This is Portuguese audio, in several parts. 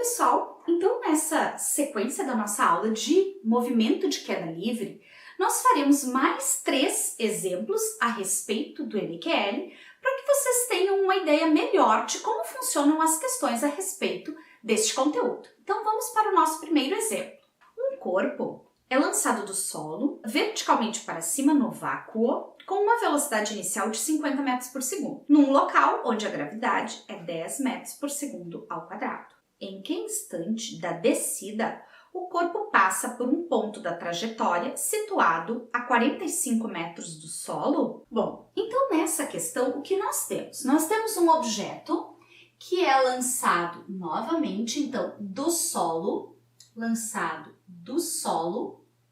pessoal, então nessa sequência da nossa aula de movimento de queda livre, nós faremos mais 3 exemplos a respeito do MQL para que vocês tenham uma ideia melhor de como funcionam as questões a respeito deste conteúdo. Então vamos para o nosso primeiro exemplo. Um corpo é lançado do solo verticalmente para cima no vácuo com uma velocidade inicial de 50 metros por segundo, num local onde a gravidade é 10 metros por segundo ao quadrado. Em que instante da descida o corpo passa por um ponto da trajetória situado a 45 metros do solo? Bom, então nessa questão o que nós temos? Nós temos um objeto que é lançado novamente, então, do solo,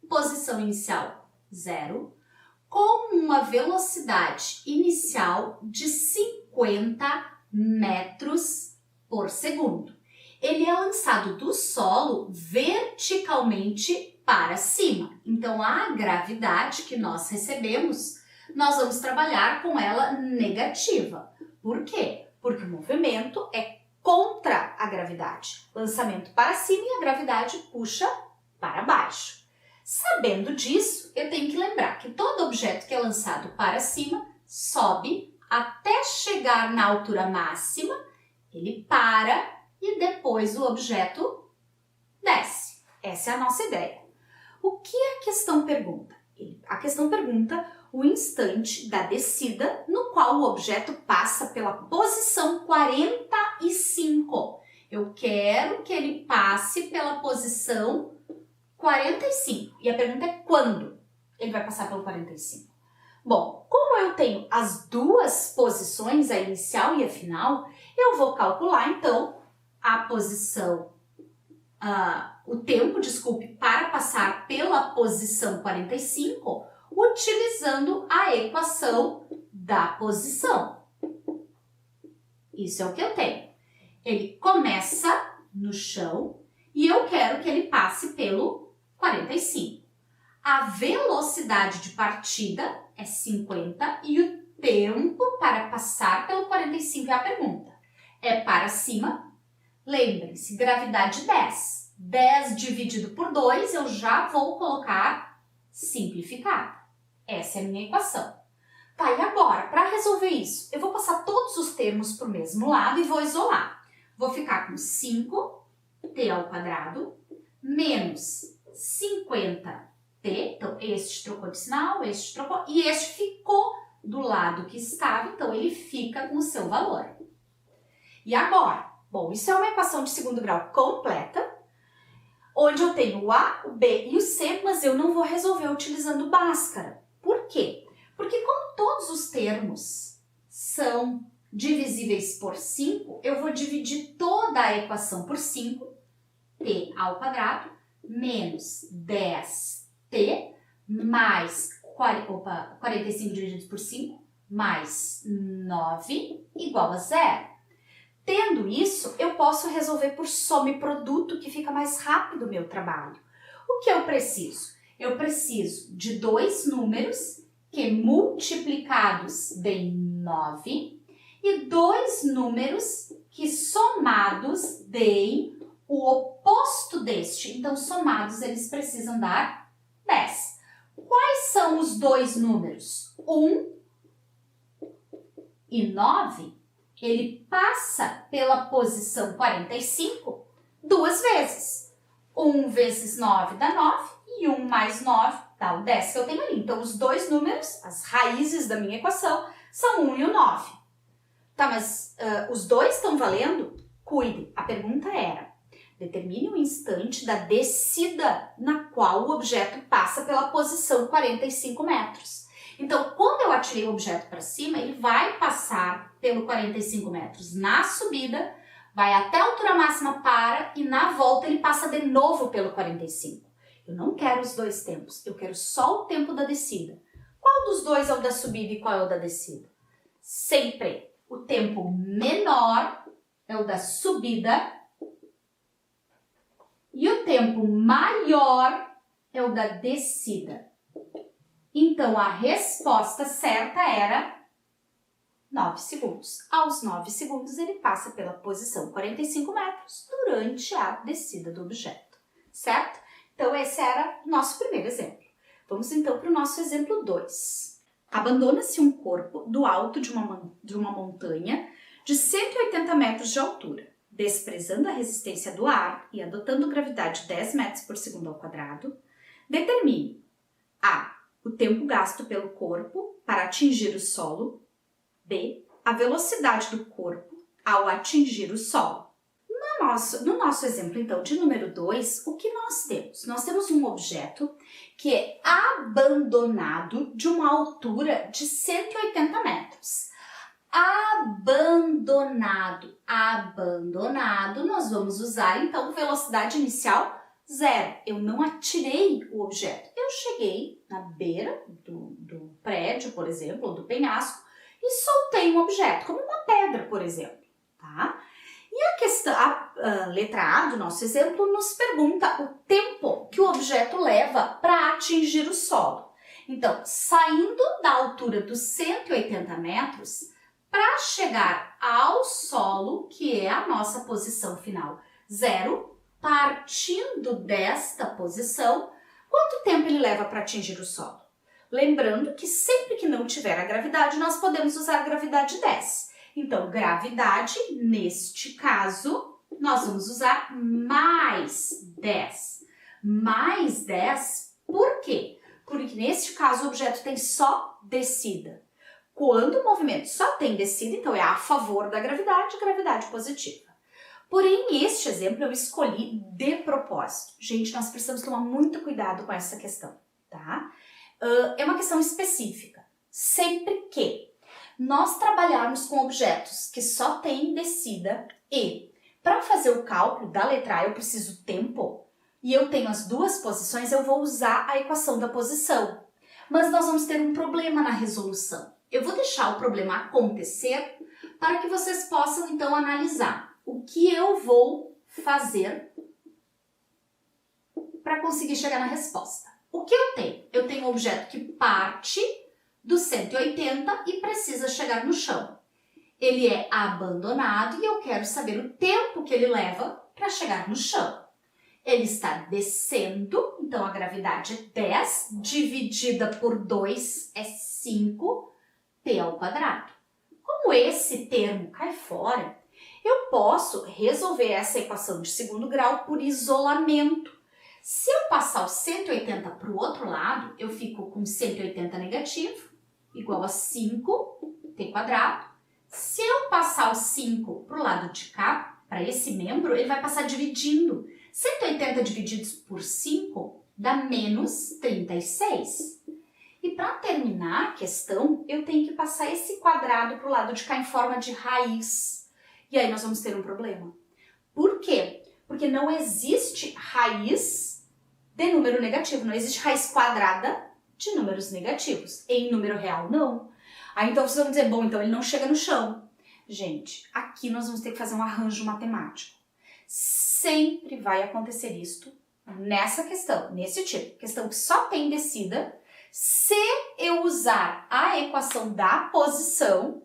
posição inicial 0, com uma velocidade inicial de 50 metros por segundo. Ele é lançado do solo verticalmente para cima. Então, a gravidade que nós recebemos, nós vamos trabalhar com ela negativa. Por quê? Porque o movimento é contra a gravidade. Lançamento para cima e a gravidade puxa para baixo. Sabendo disso, eu tenho que lembrar que todo objeto que é lançado para cima sobe até chegar na altura máxima, ele para e depois o objeto desce. Essa é a nossa ideia. O que a questão pergunta? A questão pergunta o instante da descida no qual o objeto passa pela posição 45. Eu quero que ele passe pela posição 45. E a pergunta é quando ele vai passar pelo 45. Bom, como eu tenho as duas posições, a inicial e a final, eu vou calcular então a posição, o tempo, para passar pela posição 45, utilizando a equação da posição. Isso é o que eu tenho. Ele começa no chão e eu quero que ele passe pelo 45. A velocidade de partida é 50 e o tempo para passar pelo 45 é a pergunta. É para cima. Lembrem-se, gravidade 10. 10 dividido por 2, eu já vou colocar simplificada. Essa é a minha equação. Tá, e agora, para resolver isso, eu vou passar todos os termos para o mesmo lado e vou isolar. Vou ficar com 5t ao quadrado menos 50t. Então, este trocou de sinal, este trocou, e este ficou do lado que estava, então ele fica com o seu valor. E agora? Bom, isso é uma equação de segundo grau completa, onde eu tenho o A, o B e o C, mas eu não vou resolver utilizando Bhaskara. Por quê? Porque como todos os termos são divisíveis por 5, eu vou dividir toda a equação por 5, t ao quadrado, menos 10t, mais 45 dividido por 5, mais 9, igual a 0. Tendo isso, eu posso resolver por soma e produto, que fica mais rápido o meu trabalho. O que eu preciso? Eu preciso de 2 números que multiplicados deem 9 e 2 números que somados deem o oposto deste. Então, somados, eles precisam dar 10. Quais são os 2 números? 1 e 9. Ele passa pela posição 45 2 vezes. 1 vezes 9 dá 9 e 1 mais 9 dá o 10 que eu tenho ali. Então, os 2 números, as raízes da minha equação, são 1 e o 9. Tá, mas os 2 estão valendo? Cuide, a pergunta era: determine o instante da descida na qual o objeto passa pela posição 45 metros. Então, quando eu atirei o objeto para cima, ele vai passar pelo 45 metros na subida, vai até a altura máxima, para, e na volta ele passa de novo pelo 45. Eu não quero os 2 tempos, eu quero só o tempo da descida. Qual dos 2 é o da subida e qual é o da descida? Sempre o tempo menor é o da subida e o tempo maior é o da descida. Então, a resposta certa era 9 segundos. Aos 9 segundos, ele passa pela posição 45 metros durante a descida do objeto, certo? Então, esse era o nosso primeiro exemplo. Vamos então para o nosso exemplo 2. Abandona-se um corpo do alto de uma montanha de 180 metros de altura, desprezando a resistência do ar e adotando gravidade 10 metros por segundo ao quadrado. Determine A. O tempo gasto pelo corpo para atingir o solo. B. A velocidade do corpo ao atingir o solo. No nosso exemplo, então, de número 2, o que nós temos? Nós temos um objeto que é abandonado de uma altura de 180 metros. Abandonado, nós vamos usar, então, velocidade inicial 0. Eu não atirei o objeto. Eu cheguei na beira do prédio, por exemplo, ou do penhasco, e soltei um objeto, como uma pedra, por exemplo, tá? E a letra A do nosso exemplo nos pergunta o tempo que o objeto leva para atingir o solo. Então, saindo da altura dos 180 metros, para chegar ao solo, que é a nossa posição final 0, partindo desta posição, quanto tempo ele leva para atingir o solo? Lembrando que sempre que não tiver a gravidade, nós podemos usar a gravidade 10. Então, gravidade, neste caso, nós vamos usar mais 10. Mais 10, por quê? Porque neste caso o objeto tem só descida. Quando o movimento só tem descida, então é a favor da gravidade positiva. Porém, este exemplo eu escolhi de propósito. Gente, nós precisamos tomar muito cuidado com essa questão, tá? É uma questão específica. Sempre que nós trabalharmos com objetos que só têm descida e, para fazer o cálculo da letra A, eu preciso tempo, e eu tenho as duas posições, eu vou usar a equação da posição. Mas nós vamos ter um problema na resolução. Eu vou deixar o problema acontecer para que vocês possam, então, analisar o que eu vou fazer para conseguir chegar na resposta. O que eu tenho? Eu tenho um objeto que parte do 180 e precisa chegar no chão. Ele é abandonado e eu quero saber o tempo que ele leva para chegar no chão. Ele está descendo, então a gravidade é 10, dividida por 2 é 5, t ao quadrado. Como esse termo cai fora, eu posso resolver essa equação de segundo grau por isolamento. Se eu passar o 180 para o outro lado, eu fico com 180 negativo, igual a 5t quadrado. Se eu passar o 5 para o lado de cá, para esse membro, ele vai passar dividindo. 180 divididos por 5 dá menos 36. E para terminar a questão, eu tenho que passar esse quadrado para o lado de cá em forma de raiz. E aí nós vamos ter um problema. Por quê? Porque não existe raiz de número negativo, não existe raiz quadrada de números negativos. Em número real, não. Aí então vocês vão dizer, bom, então ele não chega no chão. Gente, aqui nós vamos ter que fazer um arranjo matemático. Sempre vai acontecer isto nessa questão, nesse tipo. Questão que só tem descida. Se eu usar a equação da posição,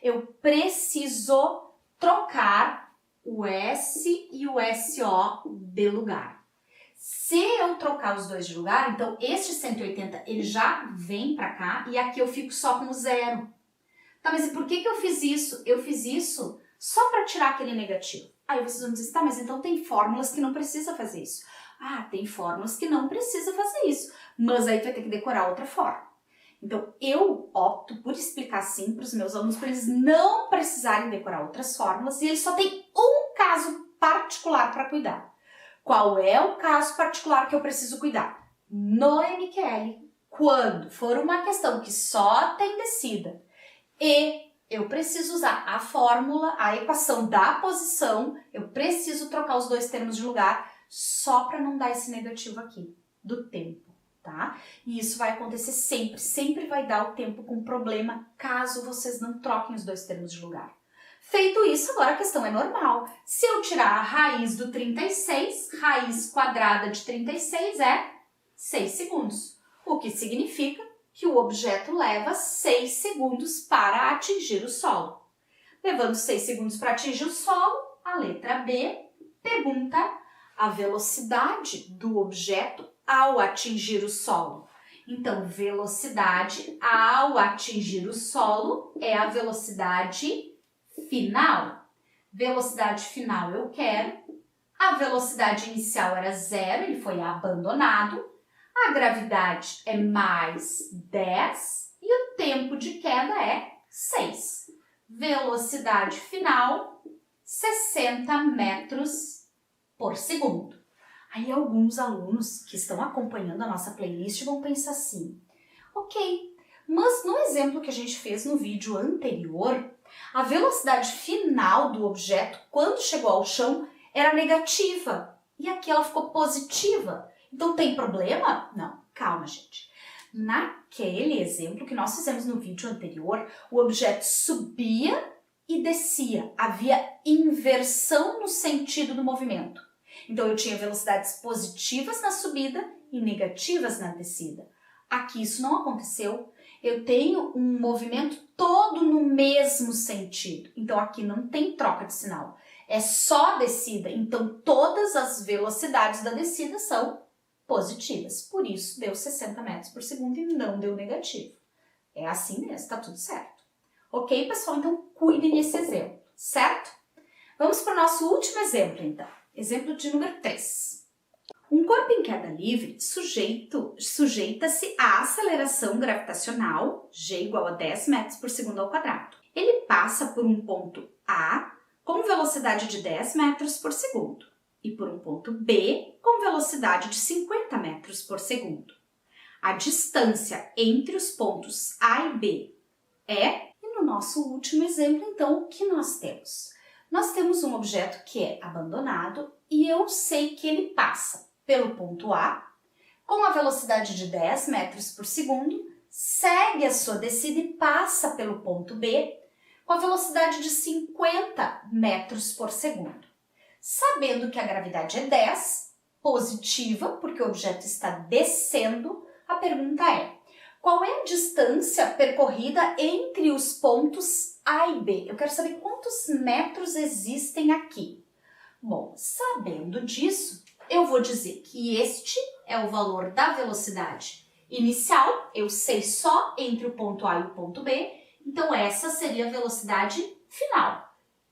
eu preciso trocar o S e o SO de lugar. Se eu trocar os dois de lugar, então este 180 ele já vem para cá e aqui eu fico só com o 0. Tá, mas e por que eu fiz isso? Eu fiz isso só para tirar aquele negativo. Aí vocês vão dizer, tá, mas então tem fórmulas que não precisa fazer isso. Ah, tem fórmulas que não precisa fazer isso, mas aí tu vai ter que decorar outra forma. Então, eu opto por explicar assim para os meus alunos, para eles não precisarem decorar outras fórmulas e eles só têm um caso particular para cuidar. Qual é o caso particular que eu preciso cuidar? No MQL, quando for uma questão que só tem descida e eu preciso usar a fórmula, a equação da posição, eu preciso trocar os dois termos de lugar só para não dar esse negativo aqui, do tempo, tá? E isso vai acontecer sempre, sempre vai dar o tempo com problema caso vocês não troquem os dois termos de lugar. Feito isso, agora a questão é normal. Se eu tirar a raiz do 36, raiz quadrada de 36 é 6 segundos. O que significa que o objeto leva 6 segundos para atingir o solo. Levando 6 segundos para atingir o solo, a letra B pergunta a velocidade do objeto ao atingir o solo. Então, velocidade ao atingir o solo é a velocidade final. Velocidade final eu quero. A velocidade inicial era 0, ele foi abandonado. A gravidade é mais 10 e o tempo de queda é 6. Velocidade final, 60 metros por segundo. Aí alguns alunos que estão acompanhando a nossa playlist vão pensar assim, ok, mas no exemplo que a gente fez no vídeo anterior, a velocidade final do objeto quando chegou ao chão era negativa e aqui ela ficou positiva. Então tem problema? Não, calma gente. Naquele exemplo que nós fizemos no vídeo anterior, o objeto subia e descia. Havia inversão no sentido do movimento. Então eu tinha velocidades positivas na subida e negativas na descida. Aqui isso não aconteceu. Eu tenho um movimento todo no mesmo sentido. Então aqui não tem troca de sinal. É só descida. Então todas as velocidades da descida são positivas. Por isso deu 60 metros por segundo e não deu negativo. É assim mesmo, tá tudo certo. Ok, pessoal? Então cuidem desse exemplo, certo? Vamos para o nosso último exemplo, então. Exemplo de número 3. Um corpo em queda livre sujeita-se à aceleração gravitacional, g igual a 10 metros por segundo ao quadrado. Ele passa por um ponto A com velocidade de 10 metros por segundo e por um ponto B com velocidade de 50 metros por segundo. A distância entre os pontos A e B é, e no nosso último exemplo, então, o que nós temos? Nós temos um objeto que é abandonado e eu sei que ele passa pelo ponto A com a velocidade de 10 metros por segundo, segue a sua descida e passa pelo ponto B com a velocidade de 50 metros por segundo. Sabendo que a gravidade é 10, positiva, porque o objeto está descendo, a pergunta é: qual é a distância percorrida entre os pontos A e B? Eu quero saber quantos metros existem aqui. Bom, sabendo disso, eu vou dizer que este é o valor da velocidade inicial, eu sei só entre o ponto A e o ponto B, então essa seria a velocidade final.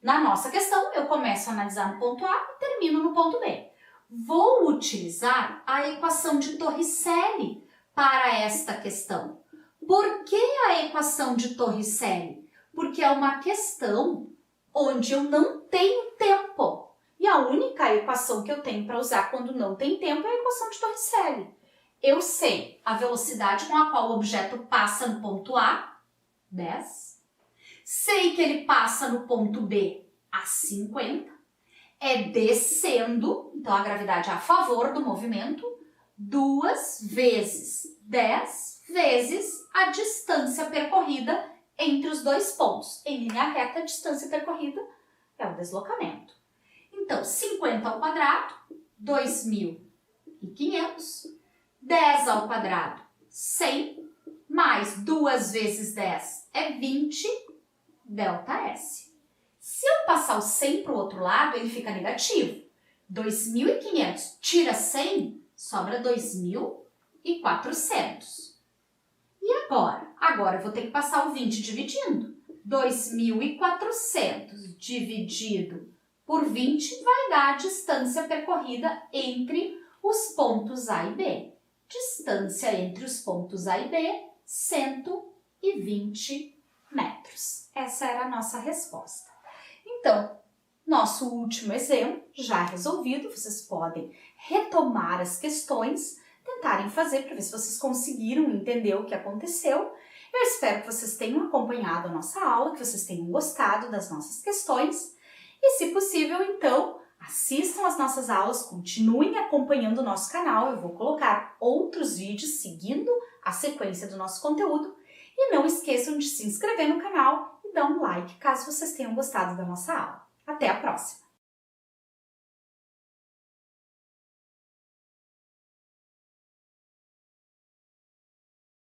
Na nossa questão, eu começo a analisar no ponto A e termino no ponto B. Vou utilizar a equação de Torricelli para esta questão. Por que a equação de Torricelli? Porque é uma questão onde eu não tenho tempo. E a única equação que eu tenho para usar quando não tem tempo é a equação de Torricelli. Eu sei a velocidade com a qual o objeto passa no ponto A, 10. Sei que ele passa no ponto B a 50. É descendo, então a gravidade é a favor do movimento, 2 vezes 10 vezes a distância percorrida entre os dois pontos. Em linha reta, a distância percorrida é o deslocamento. Então, 50 ao quadrado, 2.500. 10 ao quadrado, 100. Mais 2 vezes 10 é 20, ΔS. Se eu passar o 100 para o outro lado, ele fica negativo. 2.500 tira 100, sobra 2.400. E agora? Agora eu vou ter que passar o 20 dividindo. 2.400 dividido por 20 vai dar a distância percorrida entre os pontos A e B. Distância entre os pontos A e B, 120 metros. Essa era a nossa resposta. Então, nosso último exemplo já resolvido. Vocês podem retomar as questões, tentarem fazer para ver se vocês conseguiram entender o que aconteceu. Eu espero que vocês tenham acompanhado a nossa aula, que vocês tenham gostado das nossas questões. E, se possível, então, assistam às nossas aulas, continuem acompanhando o nosso canal. Eu vou colocar outros vídeos seguindo a sequência do nosso conteúdo. E não esqueçam de se inscrever no canal e dar um like caso vocês tenham gostado da nossa aula. Até a próxima!